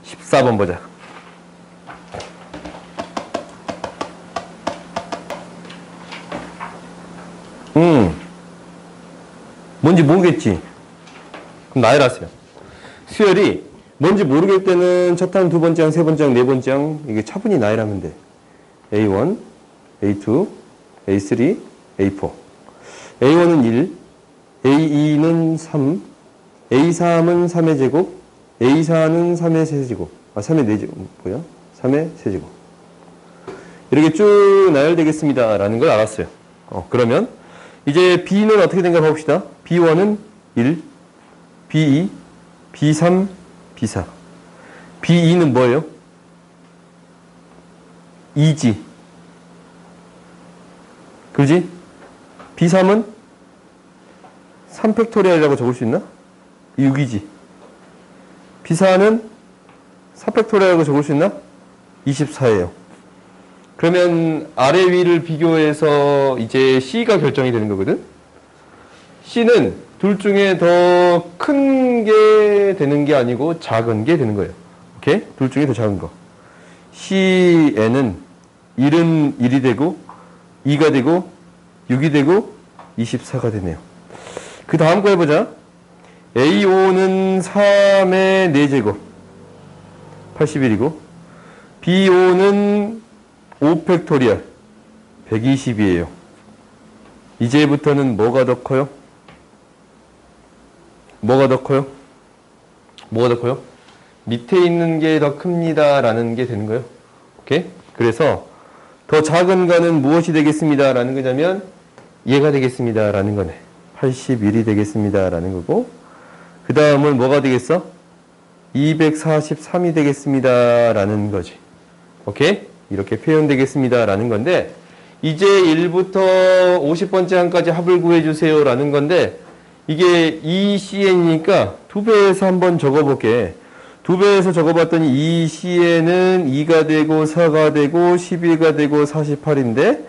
14번 보자. 뭔지 모르겠지? 그럼 나열하세요. 수열이 뭔지 모르겠을 때는 첫 항, 두 번째 항, 세 번째 항, 네 번째 항 이게 차분히 나열하면 돼. A1, A2, A3, A4. A1은 1, A2는 3, A3은 3의 제곱, A4는 3의 세제곱. 3의 4제곱. 뭐야? 3의 세제곱. 이렇게 쭉 나열되겠습니다. 라는 걸 알았어요. 그러면 이제 B는 어떻게 된가 봅시다. B1은 1, B2, B3, B4. B2는 뭐예요? 2지. 그지? B3은 3팩토리얼이라고 적을 수 있나? 6이지. B4는 4팩토리얼이라고 적을 수 있나? 24예요. 그러면 아래 위를 비교해서 이제 C가 결정이 되는 거거든? C는 둘 중에 더 큰 게 되는 게 아니고 작은 게 되는 거예요. 오케이? 둘 중에 더 작은 거. C에는 1은 1이 되고 2가 되고 6이 되고 24가 되네요. 그 다음 거 해보자. A5는 3의 4제곱 81이고 B5는 5팩토리얼 120이에요. 이제부터는 뭐가 더 커요? 뭐가 더 커요? 뭐가 더 커요? 밑에 있는 게 더 큽니다 라는 게 되는 거예요. 오케이? 그래서 더 작은 거는 무엇이 되겠습니다 라는 거냐면 얘가 되겠습니다 라는 거네. 81이 되겠습니다 라는 거고 그 다음은 뭐가 되겠어? 243이 되겠습니다 라는 거지. 오케이? 이렇게 표현되겠습니다 라는 건데 이제 1부터 50번째 항까지 합을 구해주세요 라는 건데 이게 2CN이니까 2배에서 한번 적어볼게. 2배에서 적어봤더니 2CN은 2가 되고 4가 되고 11가 되고 48인데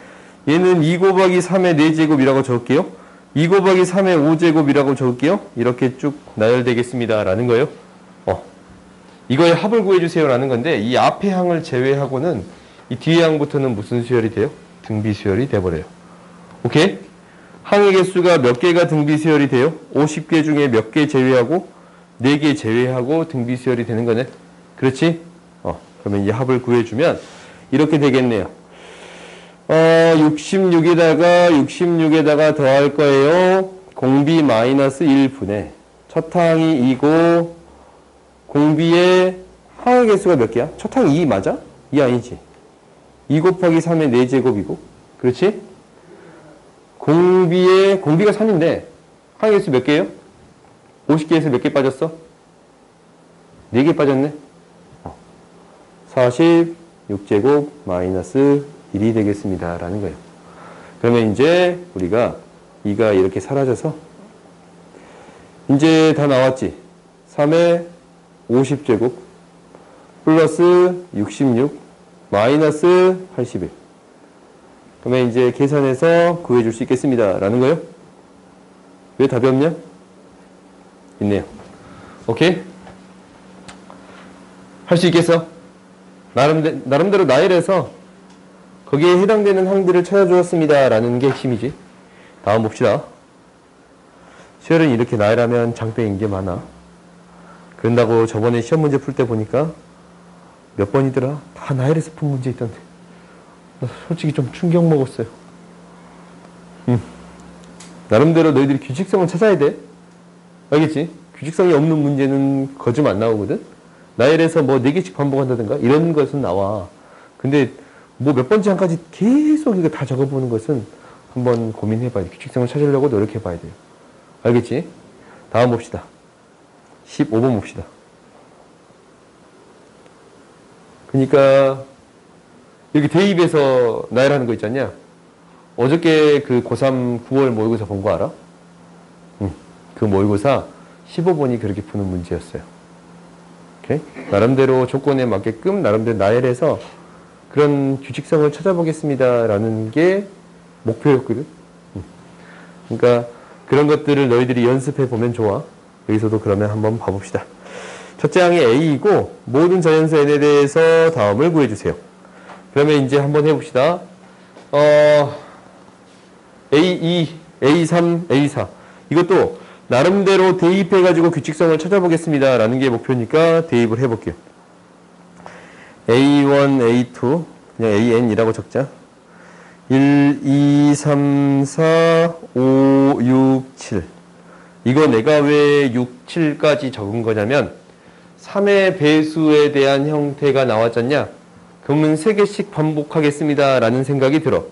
얘는 2 곱하기 3의 4제곱이라고 적을게요. 2 곱하기 3의 5제곱이라고 적을게요. 이렇게 쭉 나열되겠습니다 라는 거예요. 이거의 합을 구해주세요 라는 건데 이 앞의 항을 제외하고는 이 뒤의 항부터는 무슨 수열이 돼요? 등비 수열이 돼버려요. 오케이? 항의 개수가 몇 개가 등비 수열이 돼요? 50개 중에 몇 개 제외하고 4개 제외하고 등비 수열이 되는 거네. 그렇지? 그러면 이 합을 구해주면 이렇게 되겠네요. 66에다가 더할 거예요. 공비 마이너스 1분의 첫 항이 2고 공비의 항의 개수가 몇 개야? 첫 항이 2 맞아? 2 아니지? 2 곱하기 3의 4제곱이고 그렇지? 공비가 3인데 항의 개수 몇 개예요? 50개에서 몇 개 빠졌어? 4개 빠졌네? 46제곱 마이너스 1이 되겠습니다 라는 거예요. 그러면 이제 우리가 2가 이렇게 사라져서 이제 다 나왔지? 3의 50제곱 플러스 66 마이너스 81. 그러면 이제 계산해서 구해줄 수 있겠습니다 라는 거예요. 왜 답이 없냐? 있네요. 오케이? 할 수 있겠어? 나름대로 나열해서 거기에 해당되는 항들을 찾아주었습니다 라는 게 핵심이지. 다음 봅시다. 수열은 이렇게 나열하면 장땡인 게 많아. 그런다고 저번에 시험 문제 풀 때 보니까 몇 번이더라? 다 나열해서 푼 문제 있던데. 나 솔직히 좀 충격 먹었어요. 나름대로 너희들이 규칙성을 찾아야 돼. 알겠지? 규칙성이 없는 문제는 거짓 안 나오거든? 나열해서 뭐 4개씩 반복한다든가 이런 것은 나와. 근데 뭐 몇 번째 항까지 계속 이거 다 적어보는 것은 한번 고민해봐야 돼. 규칙성을 찾으려고 노력해봐야 돼요. 알겠지? 다음 봅시다. 15번 봅시다. 그러니까 여기 대입에서 나열하는 거 있잖냐? 어저께 그 고3 9월 모의고사 본 거 알아? 그 모의고사 15번이 그렇게 푸는 문제였어요. 오케이? 나름대로 조건에 맞게끔 나름대로 나열해서 그런 규칙성을 찾아보겠습니다 라는 게 목표였거든. 그러니까 그런 것들을 너희들이 연습해 보면 좋아. 여기서도 그러면 한번 봐봅시다. 첫째 항이 A이고 모든 자연수 N에 대해서 다음을 구해주세요. 그러면 이제 한번 해봅시다. A2, A3, A4 이것도 나름대로 대입해가지고 규칙성을 찾아보겠습니다 라는 게 목표니까 대입을 해볼게요. A1, A2 그냥 AN이라고 적자. 1, 2, 3, 4, 5, 6, 7 이거 내가 왜 6, 7까지 적은 거냐면 3의 배수에 대한 형태가 나왔잖냐? 그러면 3개씩 반복하겠습니다 라는 생각이 들어.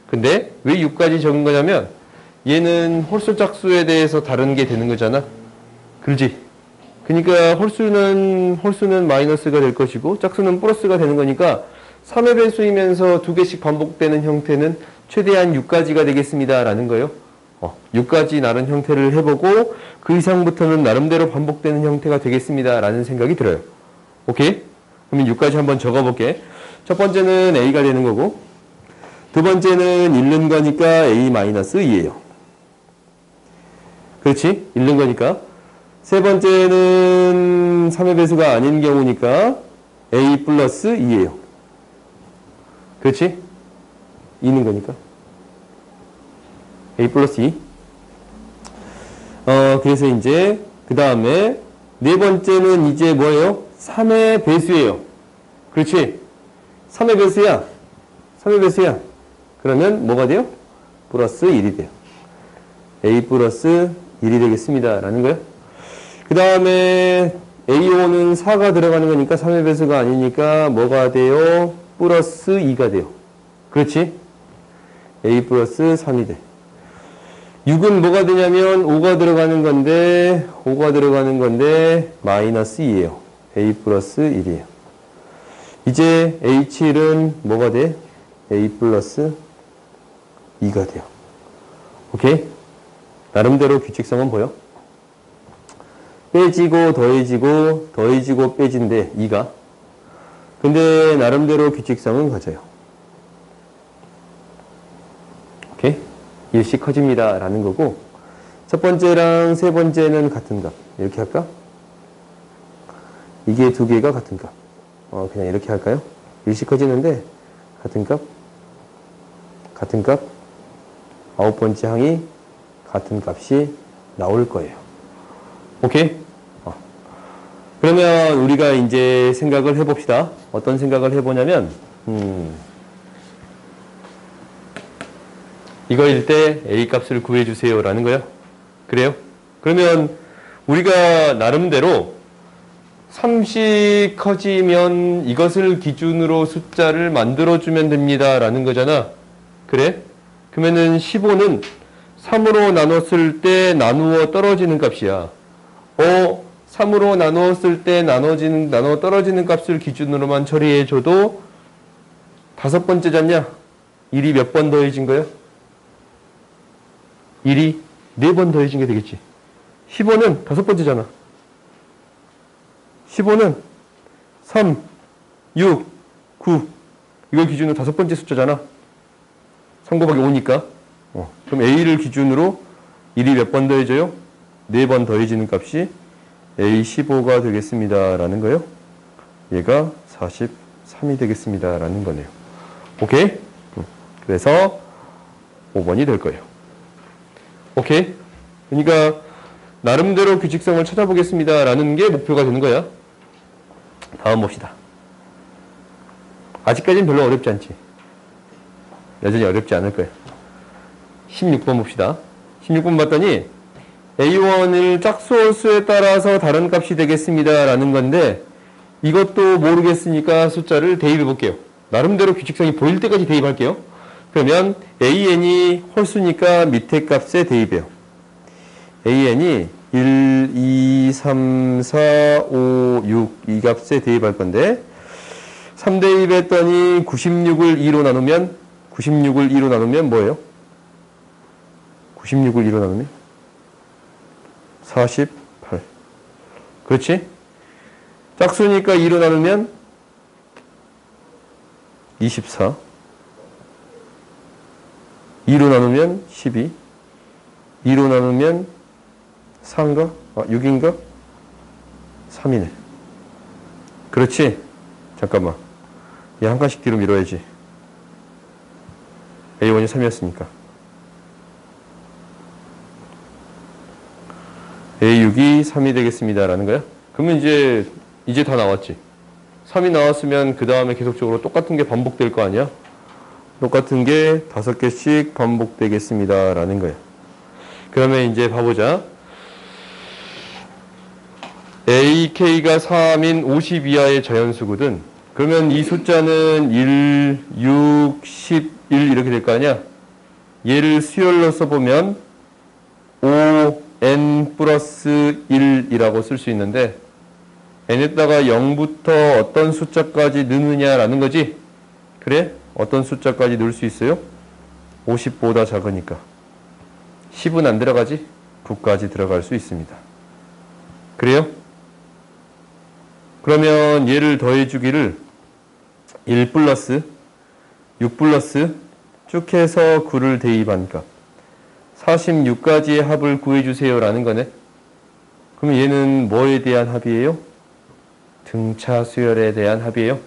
근데 왜 6까지 적은 거냐면 얘는 홀수 짝수에 대해서 다른 게 되는 거잖아. 그렇지? 그러니까 홀수는 마이너스가 될 것이고 짝수는 플러스가 되는 거니까 3의 배수이면서 2개씩 반복되는 형태는 최대한 6가지가 되겠습니다 라는 거예요. 6가지 나른 형태를 해보고 그 이상부터는 나름대로 반복되는 형태가 되겠습니다 라는 생각이 들어요. 오케이? 그러면 6까지 한번 적어볼게. 첫 번째는 A가 되는 거고 두 번째는 잃는 거니까 A-2예요. 그렇지? 잃는 거니까. 세 번째는 3의 배수가 아닌 경우니까 A 플러스 2예요. 그렇지? 2는 거니까. A 플러스 2. 그래서 이제, 그 다음에, 네 번째는 이제 뭐예요? 3의 배수예요. 그렇지? 3의 배수야. 3의 배수야. 그러면 뭐가 돼요? 플러스 1이 돼요. A 플러스 1이 되겠습니다. 라는 거예요. 그 다음에, A5는 4가 들어가는 거니까 3의 배수가 아니니까 뭐가 돼요? 플러스 2가 돼요. 그렇지? A 플러스 3이 돼. 6은 뭐가 되냐면 5가 들어가는 건데 마이너스 2예요. A 플러스 1이에요. 이제 A7은 뭐가 돼? A 플러스 2가 돼요. 오케이? 나름대로 규칙성은 보여? 빼지고 더해지고 빼진데 2가. 근데 나름대로 규칙성은 가져요. 오케이? 일씩 커집니다 라는 거고 첫 번째랑 세 번째는 같은 값 이렇게 할까? 이게 두 개가 같은 값 그냥 이렇게 할까요? 일씩 커지는데 같은 값 아홉 번째 항이 같은 값이 나올 거예요. 오케이? 그러면 우리가 이제 생각을 해봅시다. 어떤 생각을 해보냐면 이거일 때 A 값을 구해주세요 라는 거야. 그래요? 그러면 우리가 나름대로 3씩 커지면 이것을 기준으로 숫자를 만들어주면 됩니다 라는 거잖아. 그래? 그러면은 15는 3으로 나눴을 때 나누어 떨어지는 값이야. 3으로 나누었을 때 나눠 떨어지는 값을 기준으로만 처리해줘도 다섯 번째잖냐? 1이 몇 번 더해진 거야? 1이 4번 더해진 게 되겠지. 15는 다섯 번째잖아. 15는 3, 6, 9 이걸 기준으로 다섯 번째 숫자잖아. 3 곱하기 5니까. 그럼 A를 기준으로 1이 몇 번 더해져요? 4번 더해지는 값이 A15가 되겠습니다 라는 거예요. 얘가 43이 되겠습니다 라는 거네요. 오케이? 그래서 5번이 될 거예요. 오케이? 그러니까 나름대로 규칙성을 찾아보겠습니다 라는 게 목표가 되는 거야. 다음 봅시다. 아직까지는 별로 어렵지 않지? 여전히 어렵지 않을 거예요. 16번 봅시다. 16번 봤더니 A1을 짝수홀수에 따라서 다른 값이 되겠습니다 라는 건데 이것도 모르겠으니까 숫자를 대입해 볼게요. 나름대로 규칙성이 보일 때까지 대입할게요. 그러면 AN이 홀수니까 밑에 값에 대입해요. AN이 1, 2, 3, 4, 5, 6 이 값에 대입할 건데 3대입했더니 96을 2로 나누면 뭐예요? 96을 2로 나누면 48. 그렇지? 짝수니까 2로 나누면 24. 2로 나누면 12. 2로 나누면 4인가? 6인가? 3이네. 그렇지. 잠깐만. 얘 한 칸씩 뒤로 밀어야지. A1이 3이었으니까. A6이 3이 되겠습니다. 라는 거야. 그러면 이제 다 나왔지. 3이 나왔으면 그 다음에 계속적으로 똑같은 게 반복될 거 아니야? 똑같은 게 5개씩 반복되겠습니다. 라는 거야. 그러면 이제 봐보자. AK가 3인 50 이하의 자연수거든. 그러면 이 숫자는 1, 6, 11 이렇게 될 거 아니야? 얘를 수열로 써보면 5n 플러스 1이라고 쓸 수 있는데 n에다가 0부터 어떤 숫자까지 넣느냐라는 거지? 그래? 어떤 숫자까지 넣을 수 있어요? 50보다 작으니까. 10은 안 들어가지? 9까지 들어갈 수 있습니다. 그래요? 그러면 얘를 더해주기를 1 플러스 6 플러스 쭉 해서 9를 대입한 값 46가지의 합을 구해주세요 라는 거네. 그럼 얘는 뭐에 대한 합이에요? 등차 수열에 대한 합이에요.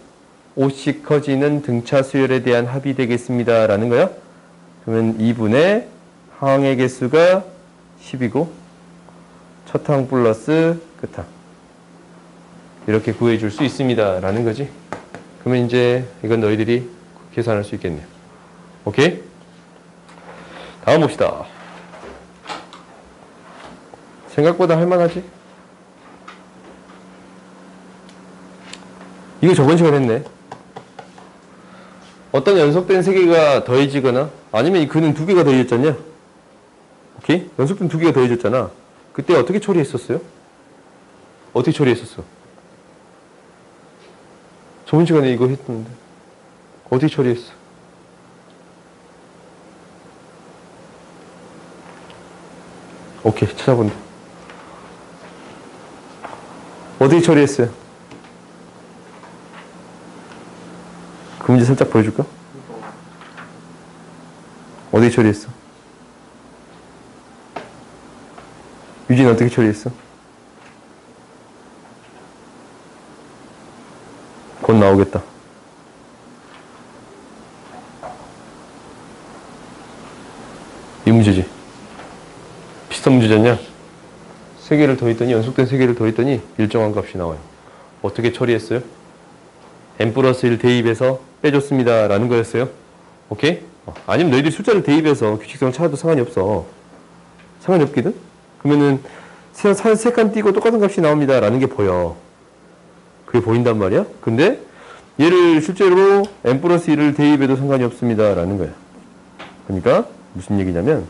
5씩 커지는 등차 수열에 대한 합이 되겠습니다 라는 거야. 그러면 2분의 항의 개수가 10이고 첫 항 플러스 끝항 이렇게 구해줄 수 있습니다 라는 거지. 그러면 이제 이건 너희들이 계산할 수 있겠네요. 오케이? 다음 봅시다. 생각보다 할만하지? 이거 저번 시간에 했네. 어떤 연속된 3개가 더해지거나 아니면 이 근은 2개가 더해졌잖냐? 오케이? 연속된 2개가 더해졌잖아. 그때 어떻게 처리했었어요? 어떻게 처리했었어? 저번 시간에 이거 했는데 어떻게 처리했어? 오케이, 찾아본다. 어떻게 처리했어요? 그 문제 살짝 보여줄까? 어떻게 처리했어? 유진이 어떻게 처리했어? 곧 나오겠다. 이 문제지. 비슷한 문제잖냐? 3개를 더했더니 연속된 3개를 더했더니 일정한 값이 나와요. 어떻게 처리했어요? n 플러스 1 대입해서 빼줬습니다 라는 거였어요. 오케이? 아니면 너희들이 숫자를 대입해서 규칙성 찾아도 상관이 없어. 상관이 없거든? 그러면은 3칸 띄고 똑같은 값이 나옵니다 라는 게 보여. 그게 보인단 말이야. 근데 얘를 실제로 n 플러스 1을 대입해도 상관이 없습니다 라는 거야. 그러니까 무슨 얘기냐면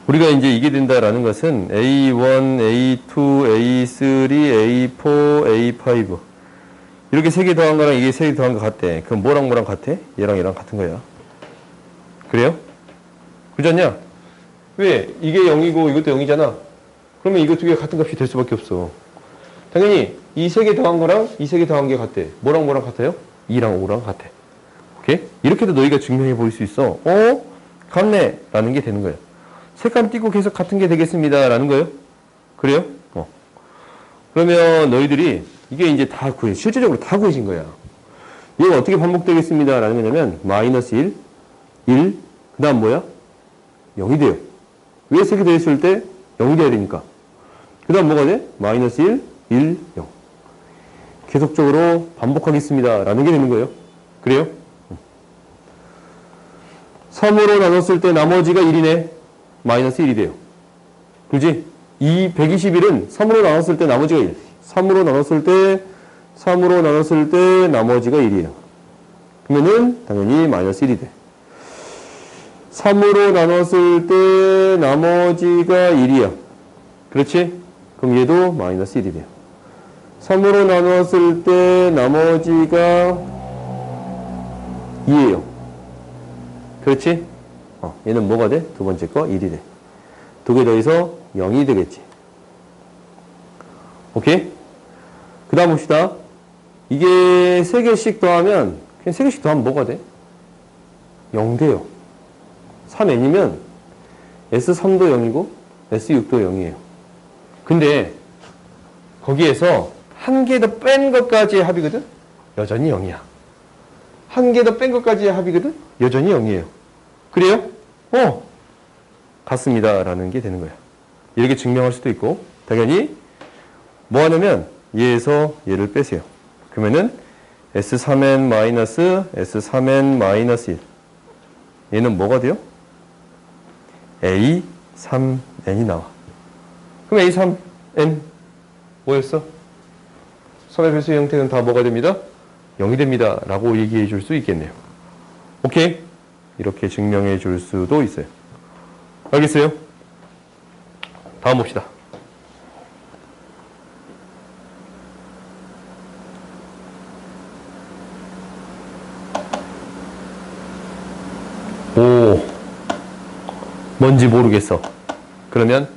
우리가 이제 이게 된다라는 것은 A1, A2, A3, A4, A5 이렇게 3개 더한 거랑 이게 3개 더한 거 같대. 그럼 뭐랑 뭐랑 같아? 얘랑 얘랑 같은 거야. 그래요? 그렇잖냐? 왜? 이게 0이고 이것도 0이잖아. 그러면 이거 2개 같은 값이 될 수밖에 없어. 당연히 이 3개 더한 거랑 이 3개 더한 게 같대. 뭐랑 뭐랑 같아요? 2랑 5랑 같아. 오케이? 이렇게도 너희가 증명해 볼 수 있어. 같네 라는 게 되는 거야. 3칸 띄고 계속 같은 게 되겠습니다 라는 거예요. 그래요? 그러면 너희들이 이게 이제 다 실제적으로 다 구해진 거야. 얘가 어떻게 반복되겠습니다 라는 거냐면 마이너스 1, 1, 그 다음 뭐야? 0이 돼요. 왜 3개 더했을 때 0이 돼야 되니까. 그 다음 뭐가 돼? 마이너스 1, 1, 0. 계속적으로 반복하겠습니다 라는 게 되는 거예요. 그래요? 3으로 나눴을 때 나머지가 1이네. 마이너스 1이 돼요. 그지? 이 121은 3으로 나눴을 때 나머지가 1. 3으로 나눴을 때 나머지가 1이에요. 그러면은 당연히 마이너스 1이 돼. 3으로 나눴을 때 나머지가 1이야. 그렇지? 그럼 얘도 마이너스 1이 돼요. 3으로 나눴을 때 나머지가 2예요. 그렇지? 얘는 뭐가 돼? 두 번째 거 1이 돼. 2개 더해서 0이 되겠지. 오케이? 그 다음 봅시다. 이게 3개씩 더하면 그냥 3개씩 더하면 뭐가 돼? 0 돼요. 3n이면 S3도 0이고 S6도 0이에요. 근데 거기에서 한 개 더 뺀 것까지의 합이거든? 여전히 0이야. 한 개 더 뺀 것까지의 합이거든? 여전히 0이에요. 그래요? 같습니다. 라는 게 되는 거야. 이렇게 증명할 수도 있고, 당연히 뭐 하냐면 얘에서 얘를 빼세요. 그러면은 S3n 마이너스 S3n 마이너스 1. 얘는 뭐가 돼요? A3n이 나와. 그럼 A3n 뭐였어? 3의 배수의 형태는 다 뭐가 됩니다? 0이 됩니다. 라고 얘기해 줄 수 있겠네요. 오케이? 이렇게 증명해 줄 수도 있어요. 알겠어요? 다음 봅시다. 뭔지 모르겠어. 그러면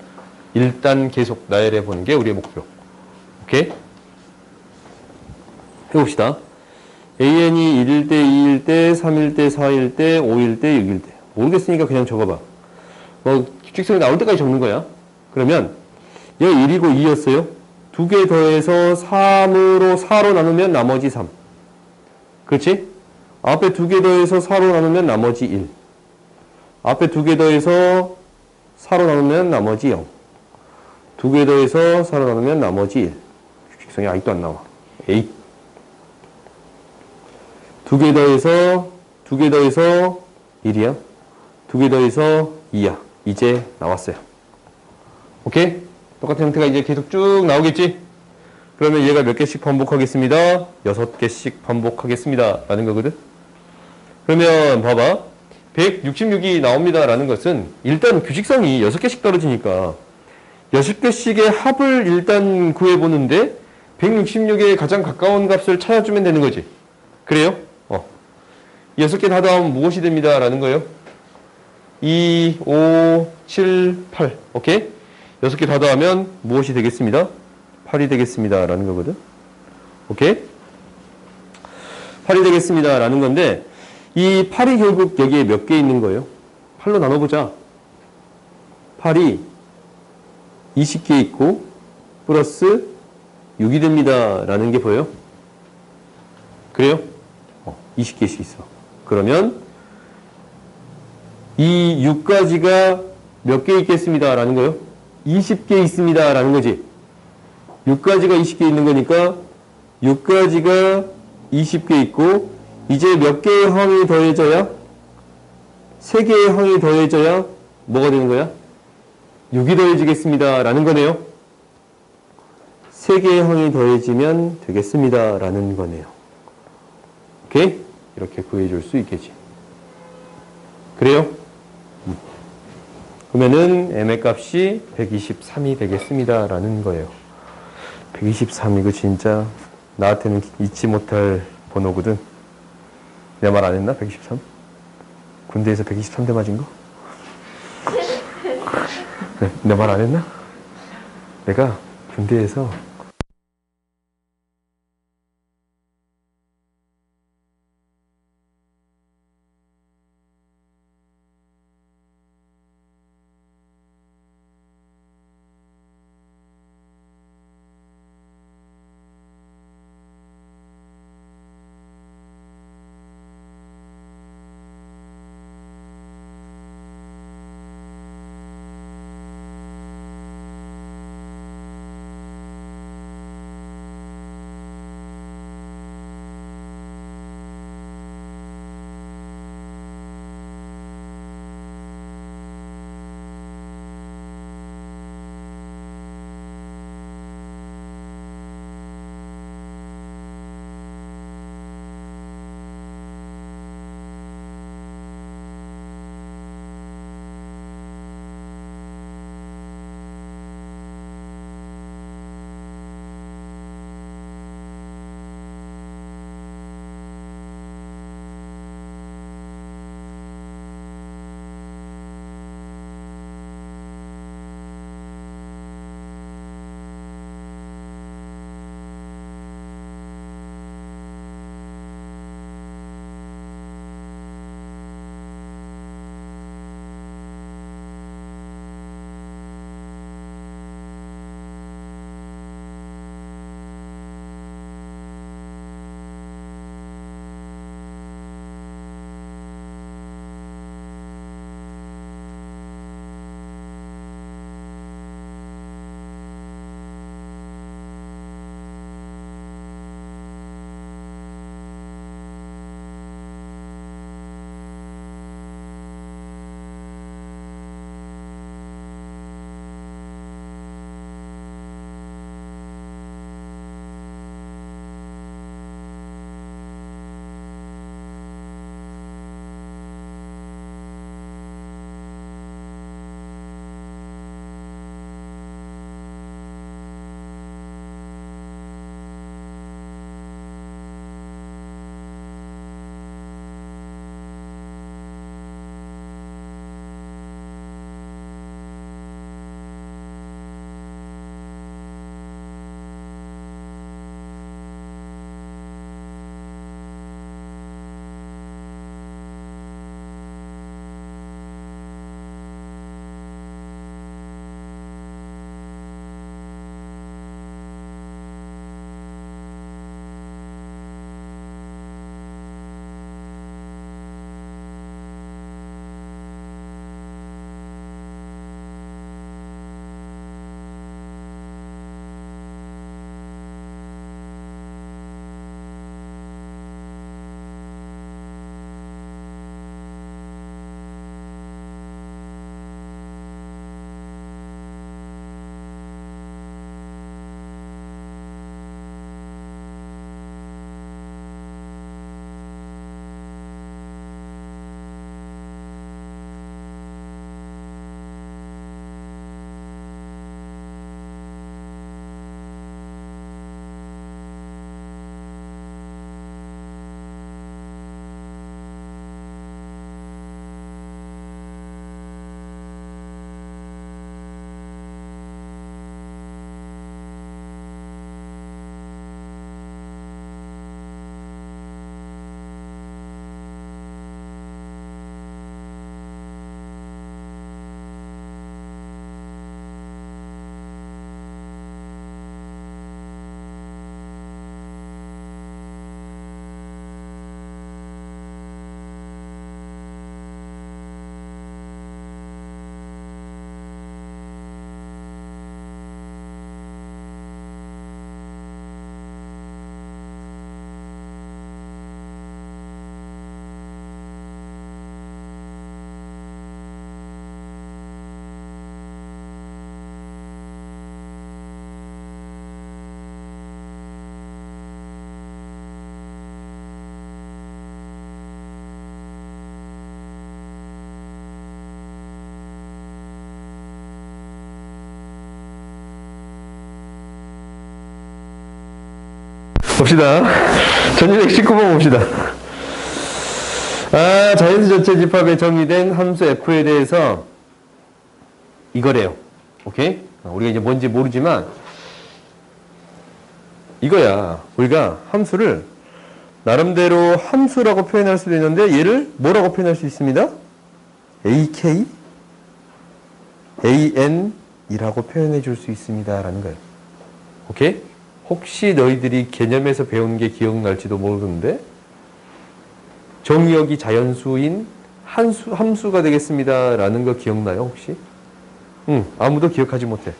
일단 계속 나열해 보는 게 우리의 목표. 오케이? 해봅시다. AN이 1일 때, 2일 때, 3일 때, 4일 때, 5일 때, 6일 때. 모르겠으니까 그냥 적어봐. 규칙성이 나올 때까지 적는 거야. 그러면 여기 1이고 2였어요. 두 개 더해서 3으로 4로 나누면 나머지 3. 그렇지? 앞에 두 개 더해서 4로 나누면 나머지 1. 앞에 두 개 더해서 4로 나누면 나머지 0. 두 개 더해서 4로 나누면 나머지 1. 규칙성이 아직도 안 나와. 8. 두 개 더해서 1이야. 두 개 더해서 2야. 이제 나왔어요. 오케이? 똑같은 형태가 이제 계속 쭉 나오겠지? 그러면 얘가 몇 개씩 반복하겠습니다? 6개씩 반복하겠습니다. 라는 거거든? 그러면 봐봐. 166이 나옵니다. 라는 것은 일단 규칙성이 6개씩 떨어지니까 6개씩의 합을 일단 구해보는데 166에 가장 가까운 값을 찾아주면 되는 거지. 그래요? 6개 다 더하면 무엇이 됩니다. 라는 거예요. 2, 5, 7, 8. 오케이? 6개 다 더하면 무엇이 되겠습니다? 8이 되겠습니다. 라는 거거든. 오케이? 8이 되겠습니다. 라는 건데 이 8이 결국 여기에 몇 개 있는 거예요? 8로 나눠보자. 8이 20개 있고 플러스 6이 됩니다. 라는 게 보여요? 그래요? 20개씩 있어. 그러면 이 6가지가 몇 개 있겠습니다. 라는 거예요? 20개 있습니다. 라는 거지. 6가지가 20개 있는 거니까 6가지가 20개 있고 이제 몇 개의 항이 더해져야? 3개의 항이 더해져야 뭐가 되는 거야? 6이 더해지겠습니다. 라는 거네요. 3개의 항이 더해지면 되겠습니다. 라는 거네요. 오케이? 이렇게 구해줄 수 있겠지. 그래요? 그러면은 m의 값이 123이 되겠습니다. 라는 거예요. 123 이거 진짜 나한테는 잊지 못할 번호거든. 내 말 안 했나? 123? 군대에서 123대 맞은 거? 내 말 안 했나? 내가 군대에서 봅시다. 1219번 봅시다. 자연수 전체 집합에 정의된 함수 f에 대해서 이거래요. 오케이? 우리가 이제 뭔지 모르지만 이거야. 우리가 함수를 나름대로 함수라고 표현할 수도 있는데 얘를 뭐라고 표현할 수 있습니다? AK, AN이라고 표현해 줄 수 있습니다. 라는 거예요. 오케이? 혹시 너희들이 개념에서 배운 게 기억날지도 모르는데 정의역이 자연수인 함수가 되겠습니다. 라는 거 기억나요? 혹시? 아무도 기억하지 못해.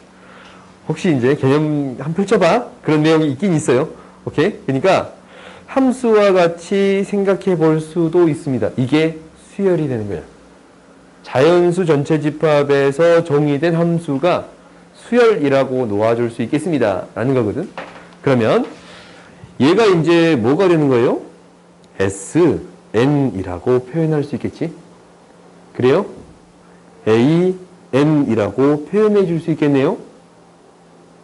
혹시 이제 개념 한번 펼쳐봐. 그런 내용이 있긴 있어요. 오케이? 그러니까 함수와 같이 생각해 볼 수도 있습니다. 이게 수열이 되는 거예요. 자연수 전체 집합에서 정의된 함수가 수열이라고 놓아줄 수 있겠습니다. 라는 거거든. 그러면 얘가 이제 뭐가 되는 거예요? SN이라고 표현할 수 있겠지? 그래요? AN이라고 표현해 줄 수 있겠네요?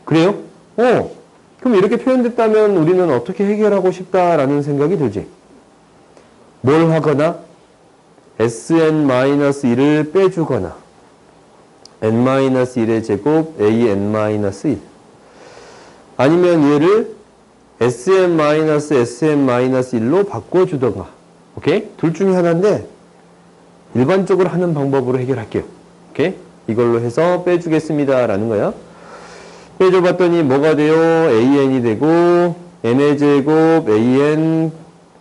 그래요? 그럼 이렇게 표현됐다면 우리는 어떻게 해결하고 싶다라는 생각이 들지? 뭘 하거나 Sn-1을 빼주거나 n-1의 제곱 an-1 아니면 얘를 Sn-Sn-1로 바꿔주던가. 오케이? 둘 중에 하나인데 일반적으로 하는 방법으로 해결할게요. 오케이? 이걸로 해서 빼주겠습니다. 라는 거야. 빼줘봤더니 뭐가 돼요? an이 되고 n의 제곱 an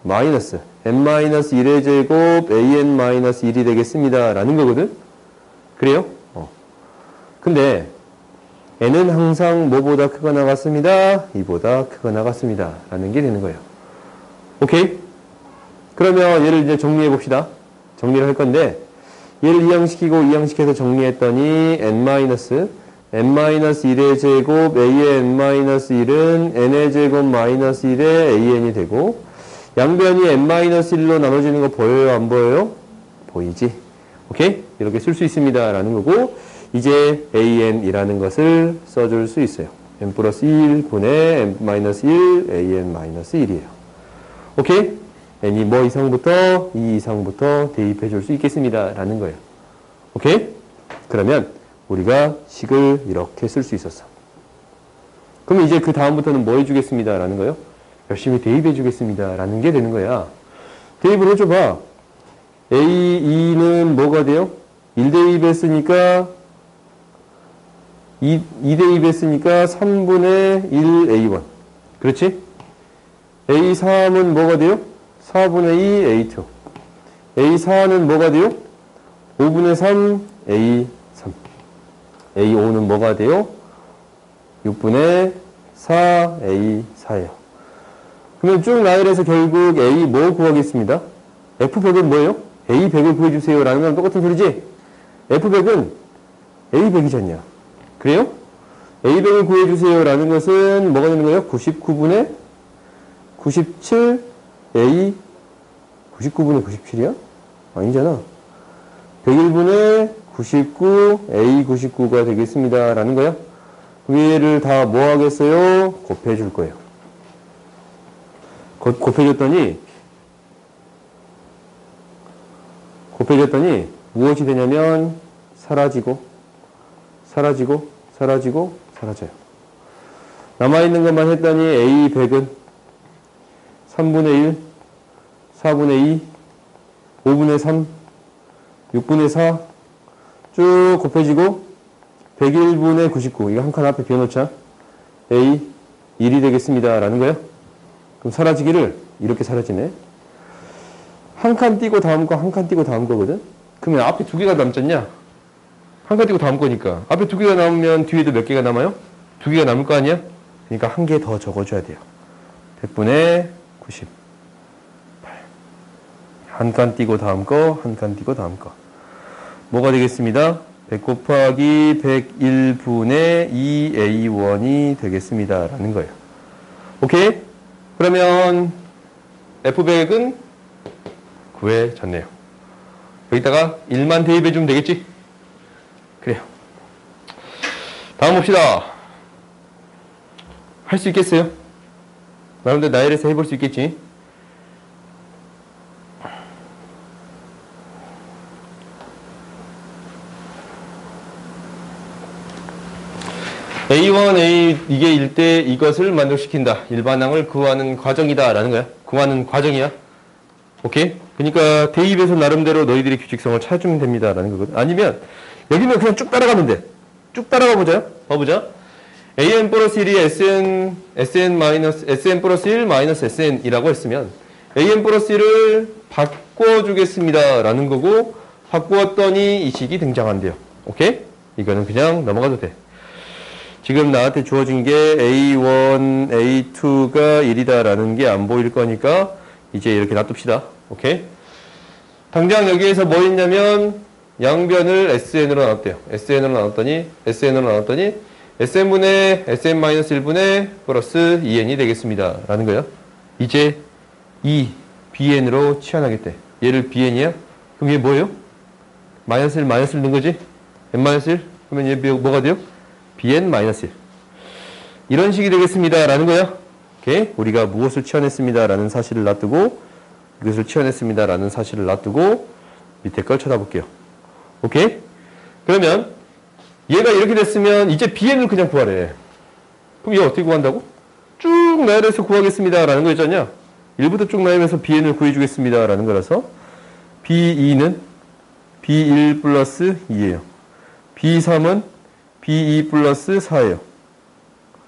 마이너스 n-1의 제곱 an-1이 되겠습니다. 라는 거거든. 그래요? 근데 n은 항상 뭐보다 크거나 같습니다. 이보다 크거나 같습니다. 라는 게 되는 거예요. 오케이? 그러면 얘를 이제 정리해 봅시다. 정리를 할 건데 얘를 이항시키고 이항시켜서 정리했더니 n-1의 제곱 a의 n-1은 n의 제곱 마이너스 1의 an이 되고 양변이 n-1로 나눠지는 거 보여요? 안 보여요? 보이지? 오케이? 이렇게 쓸 수 있습니다. 라는 거고 이제 an이라는 것을 써줄 수 있어요. n 플러스 1분의 n 마이너스 1 an 마이너스 1이에요. 오케이? n이 뭐 이상부터 2 이상부터 대입해 줄 수 있겠습니다. 라는 거예요. 오케이? 그러면 우리가 식을 이렇게 쓸 수 있었어. 그럼 이제 그 다음부터는 뭐 해주겠습니다. 라는 거예요? 열심히 대입해 주겠습니다. 라는 게 되는 거야. 대입을 해줘봐. A, 2는 뭐가 돼요? 1대입했으니까 2대입했으니까 3분의 1 A1. 그렇지? A3은 뭐가 돼요? 4분의 2 A2. A4는 뭐가 돼요? 5분의 3 A3. A5는 뭐가 돼요? 6분의 4 A4예요. 그러면 쭉 나열해서 결국 A 뭐 구하겠습니다? F100은 뭐예요? A100을 구해주세요. 라는 거랑 똑같은 소리지? F100은 A100이잖냐. 그래요? A100을 구해주세요. 라는 것은 뭐가 되는 거예요? 99분의 97 A 99분의 97이야? 아니잖아. 101분의 99 A 99가 되겠습니다. 라는 거야. 위에를 다 뭐 하겠어요? 곱해줄 거예요. 곱해줬더니 무엇이 되냐면 사라지고 사라져요. 남아있는 것만 했더니 A100은 3분의 1, 4분의 2, 5분의 3, 6분의 4 쭉 곱해지고 101분의 99 이거 한 칸 앞에 비워놓자. A 1이 되겠습니다. 라는 거예요. 그럼 사라지기를 이렇게 사라지네. 한 칸 띄고 다음 거, 한 칸 띄고 다음 거거든. 그러면 앞에 두 개가 남잖냐? 한 칸 띄고 다음 거니까. 앞에 두 개가 남으면 뒤에도 몇 개가 남아요? 두 개가 남을 거 아니야? 그러니까 한 개 더 적어줘야 돼요. 100분의 98. 한 칸 띄고 다음 거, 한 칸 띄고 다음 거. 뭐가 되겠습니다? 100 곱하기 101분의 2A1이 되겠습니다. 라는 거예요. 오케이? 그러면 F100은 구해졌네요. 여기다가 1만 대입해주면 되겠지? 그래요. 다음 봅시다. 할 수 있겠어요? 나름대로 나열해서 해볼 수 있겠지. A1, A, 이게 일 때 이것을 만족시킨다. 일반항을 구하는 과정이다. 라는 거야. 구하는 과정이야. 오케이? 그러니까 대입에서 나름대로 너희들의 규칙성을 찾으면 됩니다. 라는 거거든. 아니면 여기는 그냥 쭉 따라가면 돼. 쭉 따라가 보자. 봐보자. AN 플러스 1이 SN 플러스 1 마이너스 SN이라고 했으면 AN 플러스 1을 바꿔주겠습니다. 라는 거고 바꾸었더니 이 식이 등장한대요. 오케이? 이거는 그냥 넘어가도 돼. 지금 나한테 주어진 게 A1, A2가 1이다 라는 게 안 보일 거니까 이제 이렇게 놔둡시다. 오케이? 당장 여기에서 뭐 있냐면 양변을 SN으로 나눴대요. SN으로 나눴더니 SN분의 SN-1분의 플러스 2n이 되겠습니다. 라는 거예요. 이제 이 BN으로 치환하겠대. 얘를 BN이야? 그럼 얘 뭐예요? 마이너스 1 넣은 거지? N-1? 그러면 얘 뭐가 돼요? BN-1. 이런 식이 되겠습니다. 라는 거야. 오케이? 우리가 무엇을 치환했습니다. 라는 사실을 놔두고 이것을 치환했습니다. 라는 사실을 놔두고 밑에 걸 쳐다볼게요. 오케이? 그러면 얘가 이렇게 됐으면 이제 BN을 그냥 구하래. 그럼 얘 어떻게 구한다고? 쭉 나열해서 구하겠습니다. 라는 거 있잖냐? 1부터 쭉 나열해서 BN을 구해주겠습니다. 라는 거라서 B2는 B1 플러스 2예요. B3은 B2 플러스 4예요.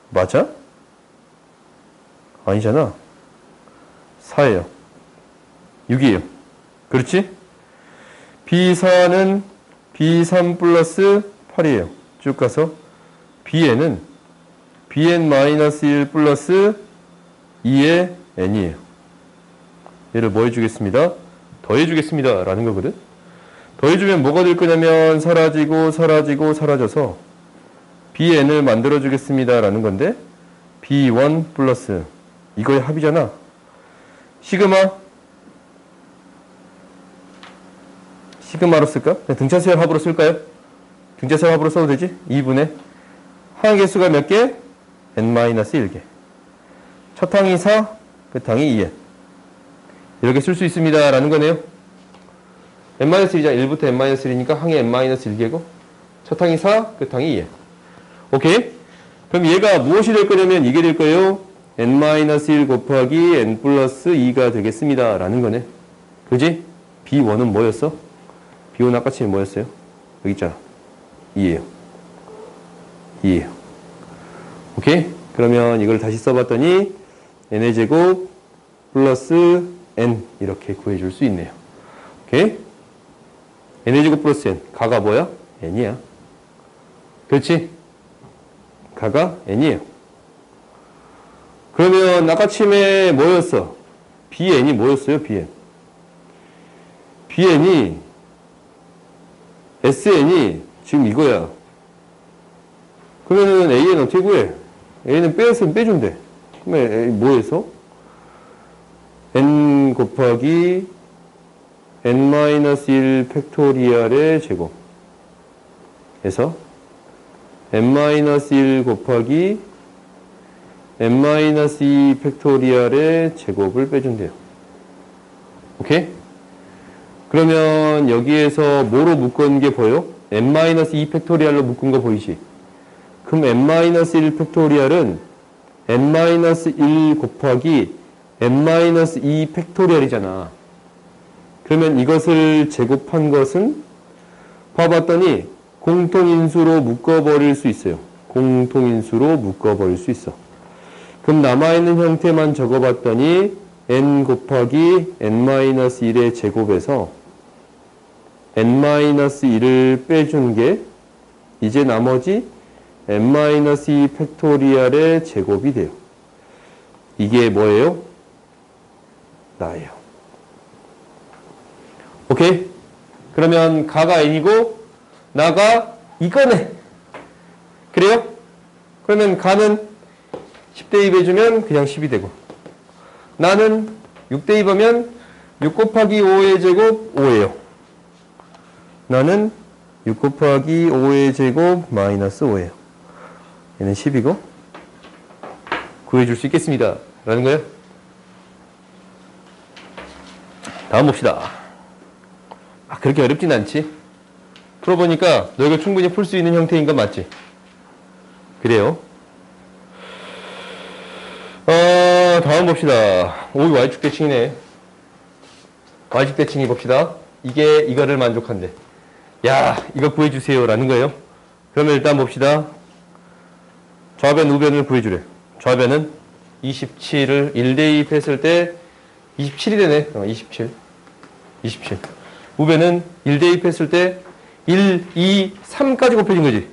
맞아? 아니잖아. 4예요. 6이에요. 그렇지? B4는 B3 플러스 8이에요. 쭉 가서 Bn은 Bn-1 플러스 2의 n이에요. 얘를 뭐 해주겠습니다? 더해주겠습니다. 라는 거거든. 더해주면 뭐가 될 거냐면 사라져서 Bn을 만들어주겠습니다. 라는 건데 B1 플러스 이거의 합이잖아. 시그마로 쓸까? 등차수열 합으로 쓸까요? 등차수열 합으로 써도 되지? 2분의 항의 개수가 몇 개? n-1개. 첫 항이 4, 끝 항이 2n. 이렇게 쓸 수 있습니다. 라는 거네요. n-1이자 1부터 n-1이니까 항이 n-1개고 첫 항이 4, 끝 항이 2n. 오케이? 그럼 얘가 무엇이 될 거냐면 이게 될 거예요. n-1 곱하기 n 플러스 2가 되겠습니다. 라는 거네. 그지? B1은 뭐였어? B1 아까 치면 뭐였어요? 여기 있잖아. 2예요. 오케이? 그러면 이걸 다시 써봤더니 n의 제곱 플러스 n 이렇게 구해줄 수 있네요. 오케이? n의 제곱 플러스 n. 가가 뭐야? n이야. 그렇지? 가가 n이에요. 그러면 아까 침에 뭐였어? bn이 뭐였어요? bn이 sn이 지금 이거야. 그러면은 an 어떻게 구해? a는 빼였으면 빼준대. 그러면 뭐에서? n 곱하기 n-1 팩토리얼의 제곱 에서 n-1 곱하기 n-2 팩토리얼의 제곱을 빼준대요. 오케이? 그러면 여기에서 뭐로 묶은 게 보여? n-2 팩토리얼로 묶은 거 보이지? 그럼 n-1 팩토리얼은 n-1 곱하기 n-2 팩토리얼이잖아. 그러면 이것을 제곱한 것은 봐봤더니 공통인수로 묶어버릴 수 있어요. 공통인수로 묶어버릴 수 있어. 그럼 남아있는 형태만 적어봤더니 n 곱하기 n-1의 제곱에서 n-1을 빼준 게 이제 나머지 n-2 팩토리얼의 제곱이 돼요. 이게 뭐예요? 나예요. 오케이? 그러면 가가 n이고 나가 이거네. 그래요? 그러면 가는 10대 2 해주면 그냥 10이 되고 나는 6대 2 하면 6 곱하기 5의 제곱 5예요. 나는 6 곱하기 5의 제곱 마이너스 5예요. 얘는 10이고 구해줄 수 있겠습니다. 라는 거예요. 다음 봅시다. 그렇게 어렵진 않지. 풀어보니까 너희가 충분히 풀 수 있는 형태인 건 맞지? 그래요. 다음 봅시다. 오, y축 대칭이네. y축 대칭이 봅시다. 이거를 만족한대. 야, 이거 구해주세요. 라는 거예요. 그러면 일단 봅시다. 좌변, 우변을 구해주래. 좌변은 27을 1대2 했을 때 27이 되네. 27. 우변은 1대2 했을 때 1, 2, 3까지 곱해진 거지.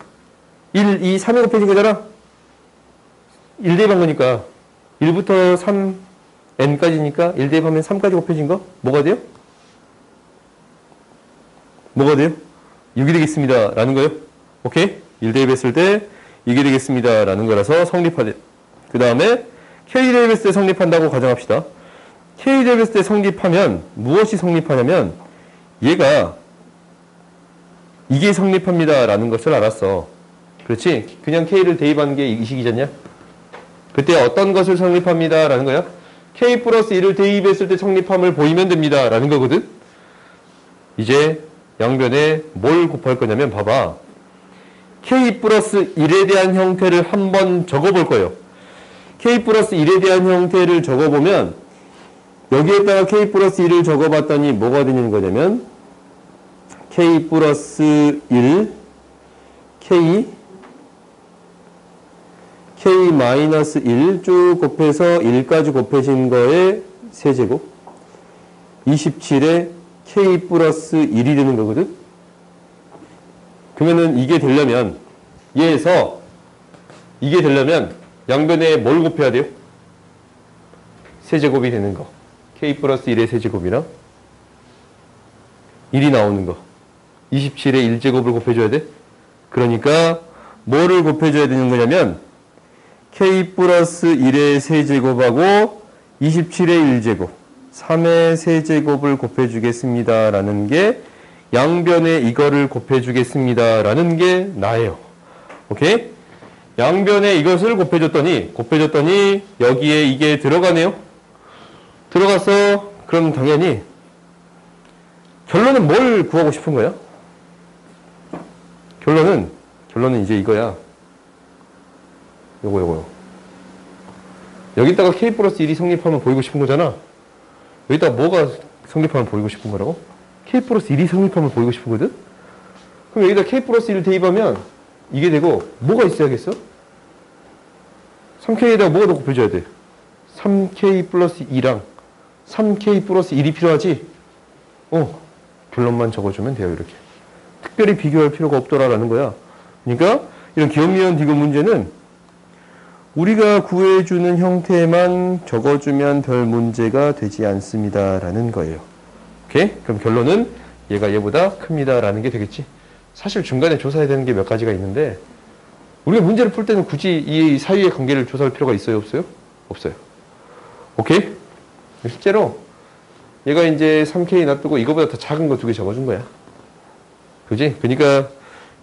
1, 2, 3에 곱해진 거잖아. 1대입한 거니까 1부터 3, n까지니까 1대입하면 3까지 곱해진 거 뭐가 돼요? 뭐가 돼요? 6이 되겠습니다. 라는 거예요. 오케이? 1대입했을 때 이게 되겠습니다. 라는 거라서 성립하대. 그 다음에 K대입했을 때 성립한다고 가정합시다. K대입했을 때 성립하면 무엇이 성립하냐면 얘가 이게 성립합니다. 라는 것을 알았어. 그렇지? 그냥 K를 대입한 게 이 식이잖냐? 그때 어떤 것을 성립합니다. 라는 거야? K 플러스 1을 대입했을 때 성립함을 보이면 됩니다. 라는 거거든? 이제 양변에 뭘 곱할 거냐면 봐봐. K 플러스 1에 대한 형태를 한번 적어볼 거예요. K 플러스 1에 대한 형태를 적어보면 여기에다가 K 플러스 1을 적어봤더니 뭐가 되는 거냐면 K 플러스 1 K 마이너스 1 쭉 곱해서 1까지 곱해진 거에 세제곱 27에 K 플러스 1이 되는 거거든. 그러면은 이게 되려면 얘에서 이게 되려면 양변에 뭘 곱해야 돼요? 세제곱이 되는 거. K 플러스 1의 세제곱이랑 1이 나오는 거. 27에 1제곱을 곱해줘야 돼. 그러니까 뭐를 곱해줘야 되는 거냐면 K 플러스 1의 세제곱하고 27의 1제곱 3의 세제곱을 곱해주겠습니다. 라는 게 양변에 이거를 곱해주겠습니다. 라는 게 나예요. 오케이? 양변에 이것을 곱해줬더니 여기에 이게 들어가네요. 들어가서 그럼 당연히 결론은 뭘 구하고 싶은 거야? 결론은 이제 이거야. 요거. 여기다가 K 플러스 1이 성립하면 보이고 싶은 거잖아. 여기다가 뭐가 성립하면 보이고 싶은 거라고? K 플러스 1이 성립하면 보이고 싶은 거거든? 그럼 여기다 K 플러스 1을 대입하면 이게 되고 뭐가 있어야겠어? 3K에다가 뭐가 더 곱해줘야 돼? 3K 플러스 2랑 3K 플러스 1이 필요하지? 결론만 적어주면 돼요. 이렇게. 특별히 비교할 필요가 없더라라는 거야. 그러니까 이런 기억미연 디귿 문제는 우리가 구해주는 형태만 적어주면 별 문제가 되지 않습니다. 라는 거예요. 오케이? 그럼 결론은 얘가 얘보다 큽니다. 라는 게 되겠지. 사실 중간에 조사해야 되는 게 몇 가지가 있는데 우리가 문제를 풀 때는 굳이 이 사이의 관계를 조사할 필요가 있어요? 없어요? 없어요. 오케이? 실제로 얘가 이제 3K 놔두고 이거보다 더 작은 거 2개 적어준 거야. 그지? 그러니까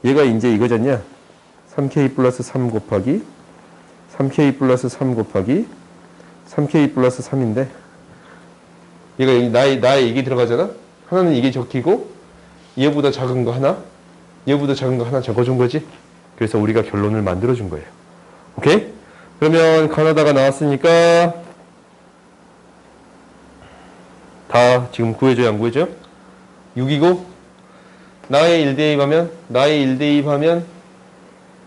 얘가 이제 이거잖냐? 3K 플러스 3 곱하기 3K 플러스 3 곱하기 3K 플러스 3인데 얘가 나의 이게 들어가잖아? 하나는 이게 적히고 얘보다 작은 거 하나 얘보다 작은 거 하나 적어준 거지? 그래서 우리가 결론을 만들어준 거예요. 오케이? 그러면 가나다가 나왔으니까 다 지금 구해줘야 안 구해줘요? 6이고 나의 1대입하면